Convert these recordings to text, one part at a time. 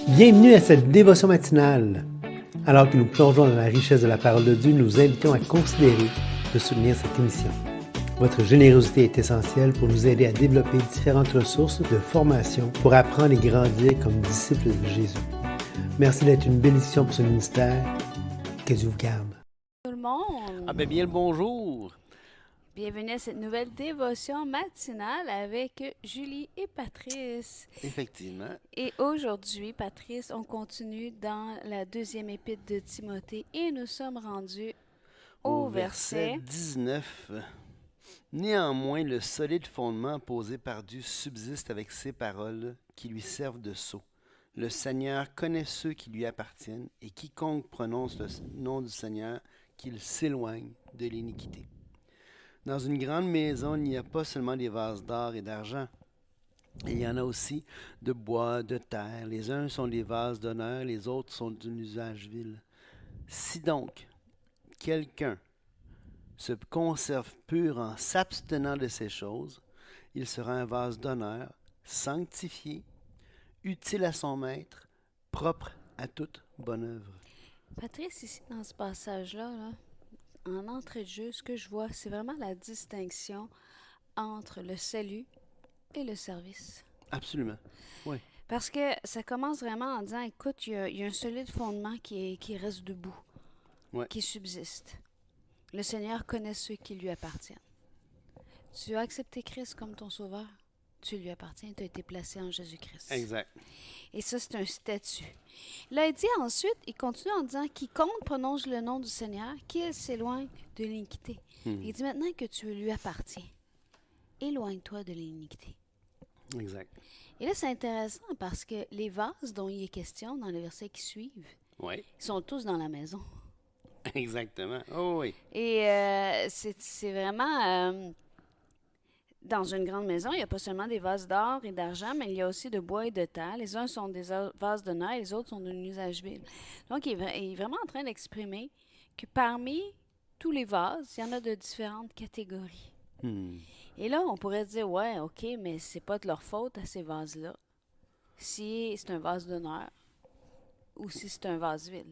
Bienvenue à cette dévotion matinale. Alors que nous plongeons dans la richesse de la parole de Dieu, nous vous invitons à considérer de soutenir cette émission. Votre générosité est essentielle pour nous aider à développer différentes ressources de formation pour apprendre et grandir comme disciples de Jésus. Merci d'être une bénédiction pour ce ministère. Que Dieu vous garde. Tout le monde, Ah ben bien le bonjour. bienvenue à cette nouvelle dévotion matinale avec Julie et Patrice. Effectivement. Et aujourd'hui, Patrice, on continue dans la deuxième épître de Timothée et nous sommes rendus au verset 19. Néanmoins, le solide fondement posé par Dieu subsiste avec ces paroles qui lui servent de sceau. Le Seigneur connaît ceux qui lui appartiennent, et quiconque prononce le nom du Seigneur, qu'il s'éloigne de l'iniquité. Dans une grande maison, il n'y a pas seulement des vases d'or et d'argent. Il y en a aussi de bois, de terre. Les uns sont des vases d'honneur, les autres sont d'un usage vil. Si donc quelqu'un se conserve pur en s'abstenant de ces choses, il sera un vase d'honneur, sanctifié, utile à son maître, propre à toute bonne œuvre. Patrice, ici dans ce passage-là, en entrée de jeu, ce que je vois, c'est vraiment la distinction entre le salut et le service. Absolument. Oui. Parce que ça commence vraiment en disant, écoute, il y a un solide fondement qui reste debout, Ouais. qui subsiste. Le Seigneur connaît ceux qui lui appartiennent. Tu as accepté Christ comme ton sauveur, tu lui appartiens, tu as été placé en Jésus-Christ. Exact. Et ça, c'est un statut. Là, il dit ensuite, il continue en disant, quiconque prononce le nom du Seigneur, qu'il s'éloigne de l'iniquité. Il dit maintenant que tu lui appartiens, éloigne-toi de l'iniquité. Exact. Et là, c'est intéressant parce que les vases dont il est question dans les versets qui suivent, Oui. ils sont tous dans la maison. Exactement. Oh oui. Et c'est vraiment... dans une grande maison, il n'y a pas seulement des vases d'or et d'argent, mais il y a aussi de bois et de terre. Les uns sont des vases d'honneur et les autres sont d'un usage vil. Donc, il est vraiment en train d'exprimer que parmi tous les vases, il y en a de différentes catégories. Et là, on pourrait dire, ouais, OK, mais c'est pas de leur faute à ces vases-là. Si c'est un vase d'honneur ou si c'est un vase vil.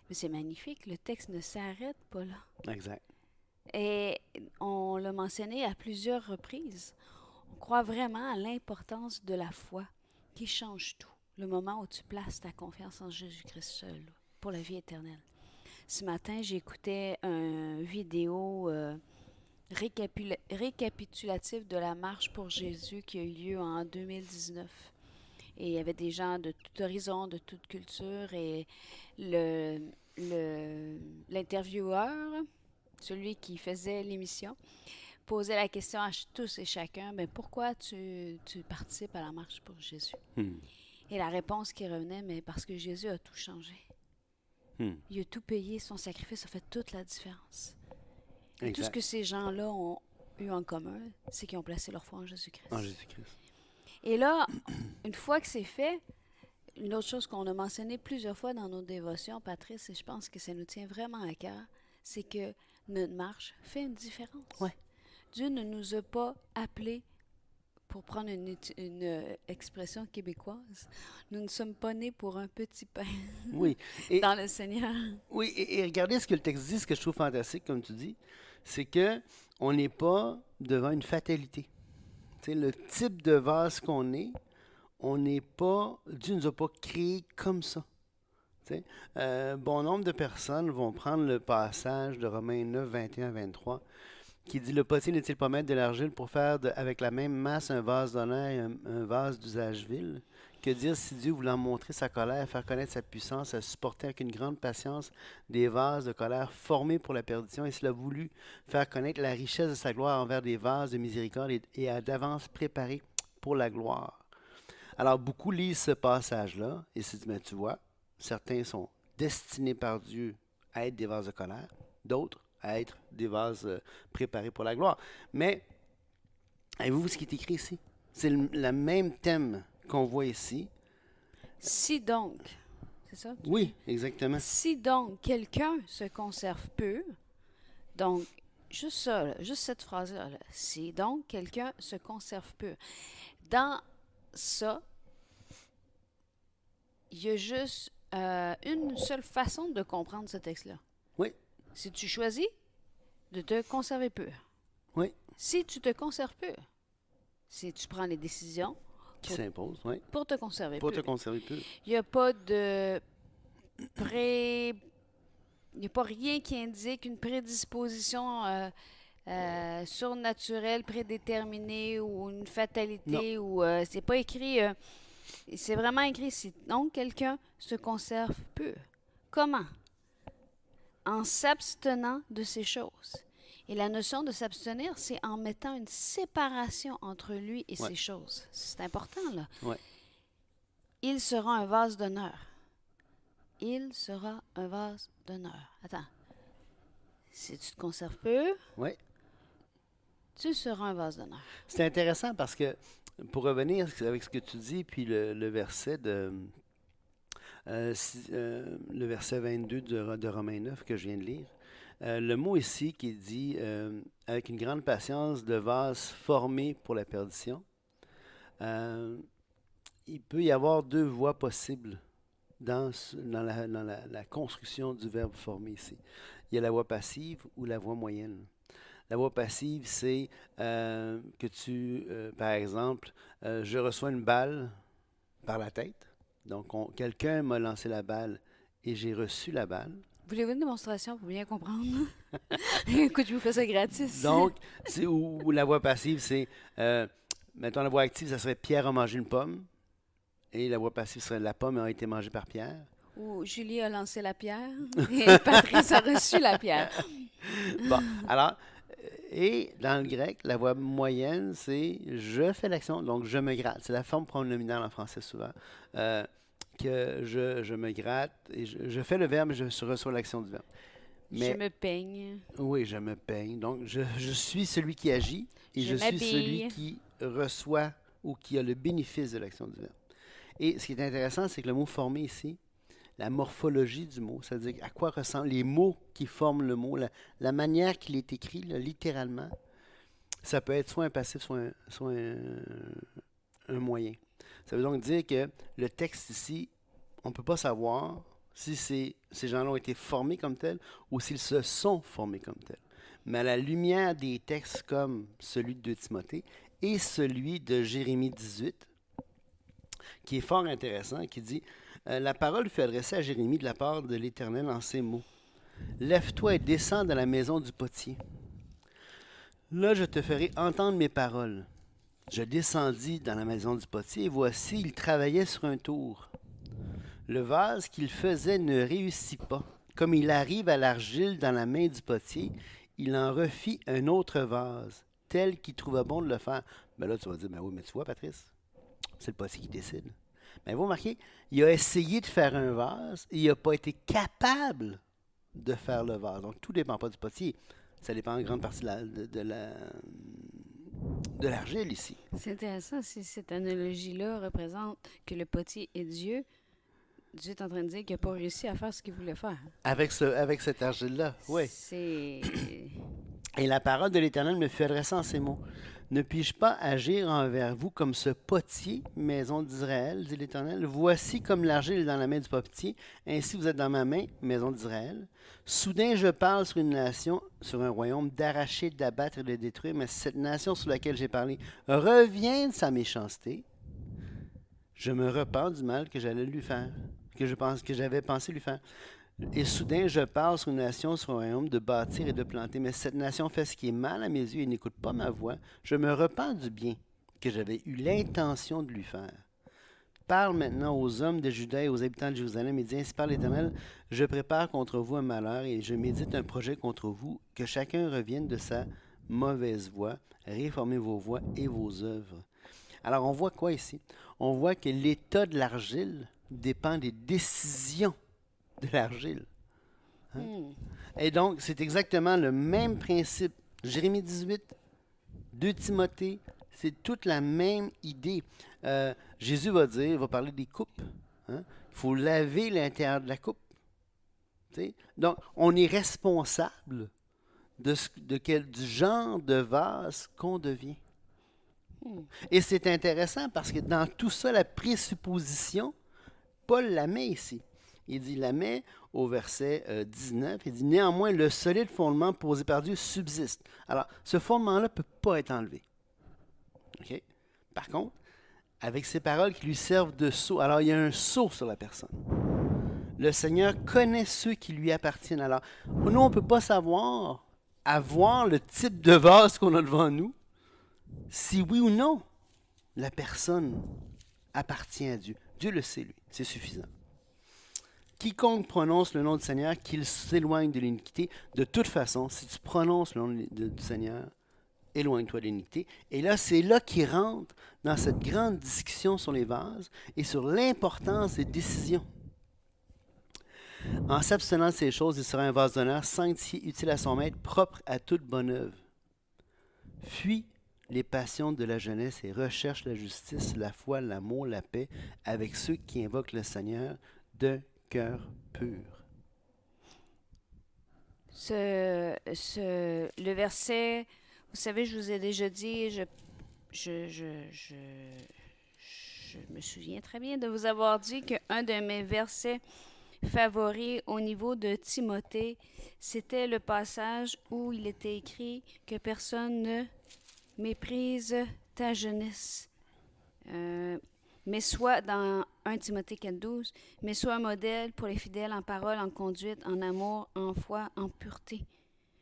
Mais c'est magnifique, le texte ne s'arrête pas là. Exact. Et on l'a mentionné à plusieurs reprises. On croit vraiment à l'importance de la foi qui change tout. Le moment où tu places ta confiance en Jésus-Christ seul pour la vie éternelle. Ce matin, j'écoutais une vidéo récapitulative de la marche pour Jésus qui a eu lieu en 2019. Et il y avait des gens de tout horizon, de toute culture, et l'intervieweur, celui qui faisait l'émission, posait la question à tous et chacun, ben pourquoi tu participes à la marche pour Jésus? Et la réponse qui revenait, mais parce que Jésus a tout changé. Il a tout payé, son sacrifice a fait toute la différence. Et tout ce que ces gens-là ont eu en commun, c'est qu'ils ont placé leur foi en Jésus-Christ. En Jésus-Christ. Et là, une fois que c'est fait, une autre chose qu'on a mentionné plusieurs fois dans nos dévotions, Patrice, et je pense que ça nous tient vraiment à cœur, c'est que notre marche fait une différence. Ouais. Dieu ne nous a pas appelés, pour prendre une expression québécoise, nous ne sommes pas nés pour un petit pain Oui. Et, dans le Seigneur. oui, et regardez ce que le texte dit, ce que je trouve fantastique, comme tu dis, c'est que on n'est pas devant une fatalité. Tu sais, le type de vase qu'on est, on n'est pas, Dieu ne nous a pas créés comme ça. Tu sais, bon nombre de personnes vont prendre le passage de Romains 9, 21, 23, qui dit « Le potier n'est-il pas maître de l'argile pour faire avec la même masse un vase d'honneur et un vase d'usage vil? Que dire si Dieu, voulant montrer sa colère, faire connaître sa puissance, a supporté avec une grande patience des vases de colère formés pour la perdition, et s'il a voulu faire connaître la richesse de sa gloire envers des vases de miséricorde et a d'avance préparé pour la gloire. » Alors, beaucoup lisent ce passage-là et se disent « Mais tu vois, certains sont destinés par Dieu à être des vases de colère, d'autres à être des vases préparés pour la gloire. » Mais, avez-vous ce qui est écrit ici? C'est le même thème qu'on voit ici. Si donc, c'est ça? Oui, exactement. Si donc quelqu'un se conserve pur, donc juste ça, là, juste cette phrase-là, là, si donc quelqu'un se conserve pur, dans ça, il y a juste une seule façon de comprendre ce texte-là. Oui. Si tu choisis de te conserver pur. Oui. Si tu te conserves pur, si tu prends les décisions Qui s'impose, oui. pour te conserver Pour pur. te conserver pur. Il n'y a pas de il n'y a pas rien qui indique une prédisposition surnaturelle, prédéterminée ou une fatalité. Ou c'est pas écrit. C'est vraiment écrit si donc quelqu'un se conserve pur. Comment? En s'abstenant de ces choses. Et la notion de s'abstenir, c'est en mettant une séparation entre lui et ces choses. C'est important, là. Ouais. Il sera un vase d'honneur. Il sera un vase d'honneur. Attends. Si tu te conserves pur, Oui. tu seras un vase d'honneur. C'est intéressant parce que, pour revenir avec ce que tu dis, puis le verset le verset 22 de Romains 9 que je viens de lire, le mot ici qui dit avec une grande patience de vase formé pour la perdition, il peut y avoir deux voies possibles dans la construction du verbe formé ici. Il y a la voie passive ou la voie moyenne. La voie passive, c'est que tu, par exemple, je reçois une balle par la tête. Donc, quelqu'un m'a lancé la balle et j'ai reçu la balle. Voulez-vous une démonstration pour bien comprendre? Écoute, je vous fais ça gratis. Donc, ou la voie passive, c'est, mettons la voie active, ça serait Pierre a mangé une pomme. Et la voie passive serait la pomme a été mangée par Pierre. Ou Julie a lancé la pierre et Patrice a reçu la pierre. Bon, alors, et dans le grec, la voie moyenne, c'est je fais l'action, donc je me gratte. C'est la forme pronominale en français souvent. Que je me gratte et je fais le verbe et je reçois l'action du verbe. Mais, je me peigne. Oui, je me peigne. Donc, je suis celui qui agit et je suis m'habille. celui qui reçoit ou qui a le bénéfice de l'action du verbe. Et ce qui est intéressant, c'est que le mot formé ici, la morphologie du mot, c'est-à-dire à quoi ressemblent les mots qui forment le mot, la manière qu'il est écrit, là, littéralement, ça peut être soit un passif, soit un moyen. Ça veut donc dire que le texte ici, on ne peut pas savoir si ces gens-là ont été formés comme tels ou s'ils se sont formés comme tels. Mais à la lumière des textes comme celui de 2 Timothée et celui de Jérémie 18, qui est fort intéressant, qui dit la parole fut adressée à Jérémie de la part de l'Éternel en ces mots. Lève-toi et descends dans la maison du potier. Là, je te ferai entendre mes paroles. Je descendis dans la maison du potier, et voici, il travaillait sur un tour. Le vase qu'il faisait ne réussit pas. Comme il arrive à l'argile dans la main du potier, il en refit un autre vase, tel qu'il trouva bon de le faire. Ben là, tu vas dire, ben oui, mais tu vois, Patrice, c'est le potier qui décide. Mais vous remarquez, il a essayé de faire un vase et il n'a pas été capable de faire le vase. Donc, tout ne dépend pas du potier. Ça dépend en grande partie de l'argile ici. C'est intéressant si cette analogie-là représente que le potier est Dieu. Dieu est en train de dire qu'il n'a pas réussi à faire ce qu'il voulait faire. Avec cette argile-là, oui. C'est... Et la parole de l'Éternel me fut adressée en ces mots. Ne puis-je pas agir envers vous comme ce potier, maison d'Israël, dit l'Éternel? Voici comme l'argile est dans la main du potier, ainsi vous êtes dans ma main, maison d'Israël. Soudain je parle sur une nation, sur un royaume, d'arracher, d'abattre et de détruire, mais cette nation sur laquelle j'ai parlé revient de sa méchanceté. Je me repens du mal que j'allais lui faire, que j'avais pensé lui faire. Et soudain, je parle sur une nation, sur un royaume, de bâtir et de planter. Mais cette nation fait ce qui est mal à mes yeux et n'écoute pas ma voix. Je me repens du bien que j'avais eu l'intention de lui faire. Parle maintenant aux hommes de Juda et aux habitants de Jérusalem et dis, ainsi parle l'Éternel, je prépare contre vous un malheur et je médite un projet contre vous, que chacun revienne de sa mauvaise voie, réformez vos voies et vos œuvres. Alors, on voit quoi ici? On voit que l'état de l'argile dépend des décisions de l'argile. Hein? Et donc, c'est exactement le même principe. Jérémie 18, 2 Timothée, c'est toute la même idée. Jésus va parler des coupes. Hein? Il faut laver l'intérieur de la coupe. T'sais? Donc, on est responsable du genre de vase qu'on devient. Et c'est intéressant parce que dans tout ça, la présupposition Paul la met ici. Il dit, la met au verset 19. Il dit, néanmoins, le solide fondement posé par Dieu subsiste. Alors, ce fondement-là ne peut pas être enlevé. OK? Par contre, avec ces paroles qui lui servent de sceau, alors il y a un sceau sur la personne. Le Seigneur connaît ceux qui lui appartiennent. Alors, nous, on ne peut pas savoir, avoir le type de vase qu'on a devant nous, si oui ou non la personne appartient à Dieu. Dieu le sait, lui. C'est suffisant. Quiconque prononce le nom du Seigneur, qu'il s'éloigne de l'iniquité. De toute façon, si tu prononces le nom du Seigneur, éloigne-toi de l'iniquité. Et là, c'est là qu'il rentre dans cette grande discussion sur les vases et sur l'importance des décisions. En s'abstenant de ces choses, il sera un vase d'honneur, sanctifié, utile à son maître, propre à toute bonne œuvre. Fuis les passions de la jeunesse et recherche la justice, la foi, l'amour, la paix avec ceux qui invoquent le Seigneur d'un cœur pur. Le verset, vous savez, je vous ai déjà dit, je me souviens très bien de vous avoir dit qu'un de mes versets favoris au niveau de Timothée, c'était le passage où il était écrit que personne ne méprise ta jeunesse. Mais sois dans 1 Timothée 4,12, mais sois un modèle pour les fidèles en parole, en conduite, en amour, en foi, en pureté.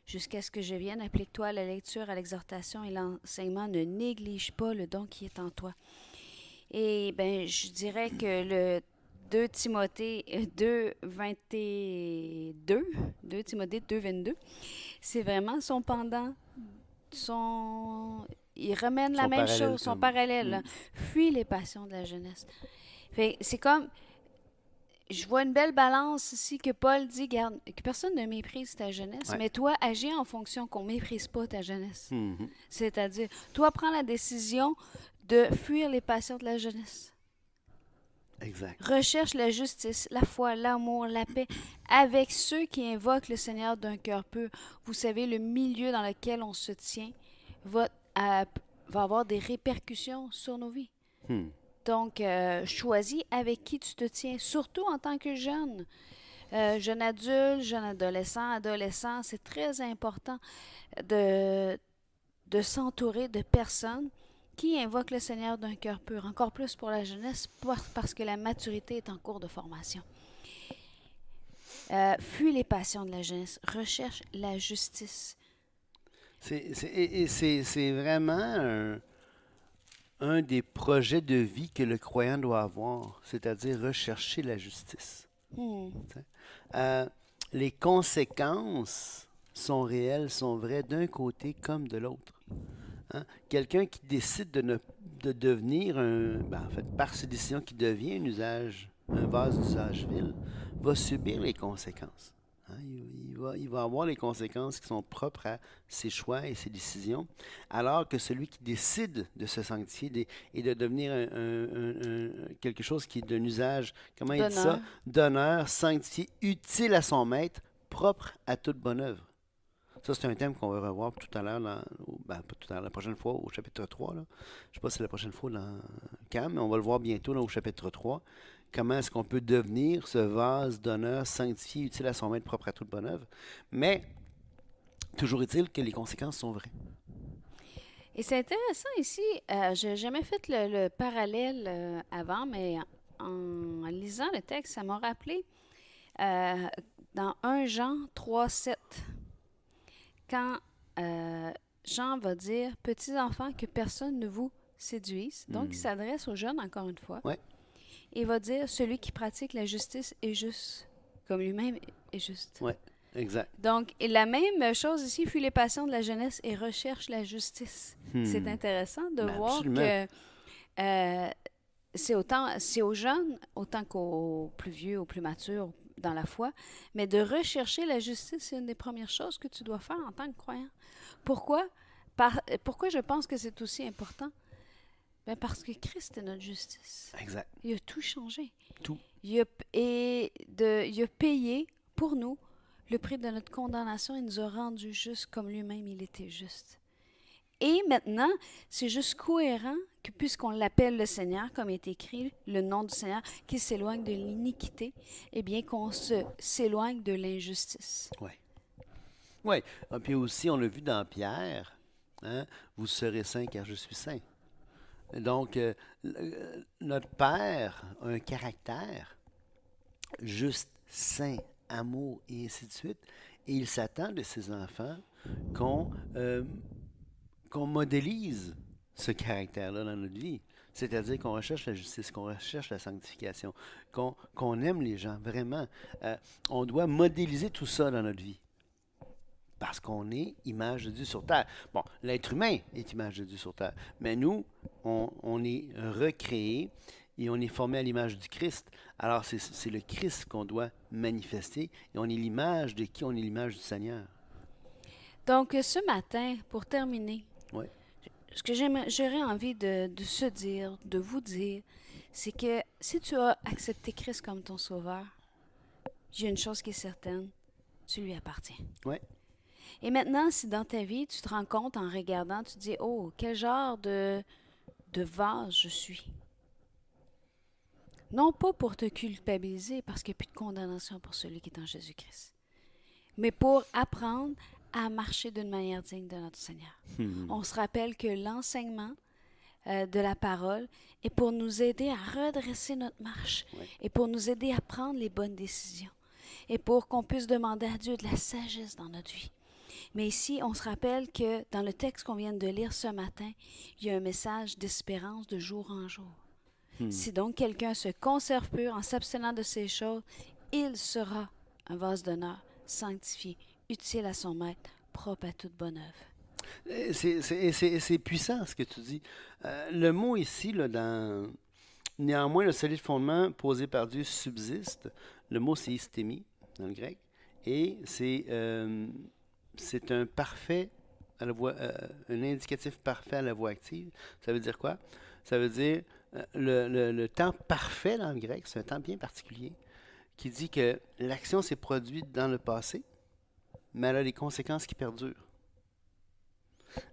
Jusqu'à ce que je vienne, applique-toi à la lecture, à l'exhortation et l'enseignement. Ne néglige pas le don qui est en toi. Et ben, je dirais que le 2 Timothée 2,22, c'est vraiment son pendant, il ramène la même chose, son parallèle. Fuis les passions de la jeunesse. Fait, c'est comme, je vois une belle balance ici que Paul dit, garde, que personne ne méprise ta jeunesse, mais toi, agis en fonction qu'on ne méprise pas ta jeunesse. C'est-à-dire, toi, prends la décision de fuir les passions de la jeunesse. Exact. Recherche la justice, la foi, l'amour, la paix avec ceux qui invoquent le Seigneur d'un cœur pur. Vous savez, le milieu dans lequel on se tient va avoir des répercussions sur nos vies. Donc, choisis avec qui tu te tiens, surtout en tant que jeune. Jeune adulte, jeune adolescent, c'est très important de s'entourer de personnes qui invoquent le Seigneur d'un cœur pur. Encore plus pour la jeunesse, parce que la maturité est en cours de formation. Fuis les passions de la jeunesse. Recherche la justice. C'est vraiment un des projets de vie que le croyant doit avoir, c'est-à-dire rechercher la justice. Les conséquences sont réelles, sont vraies d'un côté comme de l'autre. Quelqu'un qui décide de devenir par ses décisions, qui devient un vase d'usage vil, va subir les conséquences. Il va avoir les conséquences qui sont propres à ses choix et ses décisions, alors que celui qui décide de se sanctifier et de devenir quelque chose qui est d'un usage, comment il dit ça? D'honneur, sanctifié, utile à son maître, propre à toute bonne œuvre. Ça, c'est un thème qu'on va revoir tout à l'heure, la prochaine fois au chapitre 3. Là. Je ne sais pas si c'est la prochaine fois dans CAM, mais on va le voir bientôt là, au chapitre 3. Comment est-ce qu'on peut devenir ce vase d'honneur sanctifié, utile à son maître, propre à toute bonne œuvre. Mais, toujours est-il que les conséquences sont vraies. Et c'est intéressant ici, je n'ai jamais fait le parallèle avant, mais en lisant le texte, ça m'a rappelé dans 1 Jean 3,7. Quand Jean va dire « Petits enfants, que personne ne vous séduise », donc il s'adresse aux jeunes encore une fois, il va dire « Celui qui pratique la justice est juste, comme lui-même est juste ». Oui, exact. Donc, et la même chose ici, fuit les passions de la jeunesse et recherche la justice. C'est intéressant de voir absolument. Que c'est aux jeunes, autant qu'aux plus vieux, aux plus matures, dans la foi, mais de rechercher la justice, c'est une des premières choses que tu dois faire en tant que croyant. Pourquoi? Pourquoi je pense que c'est aussi important? Ben parce que Christ est notre justice. Exact. Il a tout changé. Tout. Il a payé pour nous le prix de notre condamnation. Il nous a rendus justes comme lui-même il était juste. Et maintenant, c'est juste cohérent que puisqu'on l'appelle le Seigneur, comme est écrit, le nom du Seigneur, qui s'éloigne de l'iniquité, eh bien qu'on s'éloigne de l'injustice. Oui. Oui. Puis aussi, on l'a vu dans Pierre, hein, vous serez saints car je suis saint. Donc, notre Père a un caractère juste, saint, amour et ainsi de suite. Et il s'attend de ses enfants qu'on modélise ce caractère-là dans notre vie. C'est-à-dire qu'on recherche la justice, qu'on recherche la sanctification, qu'on aime les gens, vraiment. On doit modéliser tout ça dans notre vie. Parce qu'on est image de Dieu sur terre. Bon, l'être humain est image de Dieu sur terre. Mais nous, on est recréé et on est formé à l'image du Christ. Alors, c'est le Christ qu'on doit manifester. Et on est l'image de qui? On est l'image du Seigneur. Donc, ce matin, pour terminer, Oui. ce que j'aurais envie de se dire, de vous dire, c'est que si tu as accepté Christ comme ton sauveur, il y a une chose qui est certaine, tu lui appartiens. Oui. Et maintenant, si dans ta vie, tu te rends compte en regardant, tu te dis, oh, quel genre de vase je suis. Non pas pour te culpabiliser, parce qu'il n'y a plus de condamnation pour celui qui est en Jésus-Christ, mais pour apprendre à marcher d'une manière digne de notre Seigneur. On se rappelle que l'enseignement de la parole est pour nous aider à redresser notre marche et pour nous aider à prendre les bonnes décisions et pour qu'on puisse demander à Dieu de la sagesse dans notre vie. Mais ici, on se rappelle que dans le texte qu'on vient de lire ce matin, il y a un message d'espérance de jour en jour. Si donc quelqu'un se conserve pur en s'abstenant de ces choses, il sera un vase d'honneur, sanctifié, utile à son maître, propre à toute bonne œuvre. C'est puissant ce que tu dis. Le mot ici, là, dans néanmoins, le solide fondement posé par Dieu subsiste. Le mot, c'est istémie dans le grec. Et c'est un parfait à la voix, un indicatif parfait à la voix active. Ça veut dire quoi? Ça veut dire le temps parfait dans le grec, c'est un temps bien particulier qui dit que l'action s'est produite dans le passé, mais elle a des conséquences qui perdurent.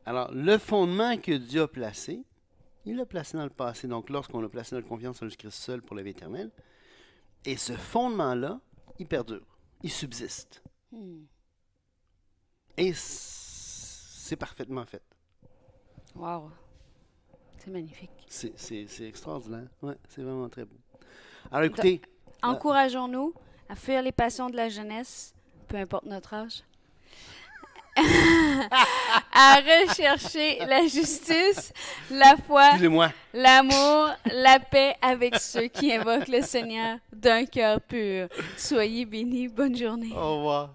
Alors, le fondement que Dieu a placé, il l'a placé dans le passé. Donc, lorsqu'on a placé notre confiance en Jésus-Christ seul pour la vie éternelle, et ce fondement-là, il perdure, il subsiste. Et c'est parfaitement fait. Wow! C'est magnifique. C'est extraordinaire. Ouais, c'est vraiment très beau. Alors, écoutez... Encourageons-nous à fuir les passions de la jeunesse, peu importe notre âge, à rechercher la justice, la foi, l'amour, la paix avec ceux qui invoquent le Seigneur d'un cœur pur. Soyez bénis. Bonne journée. Au revoir.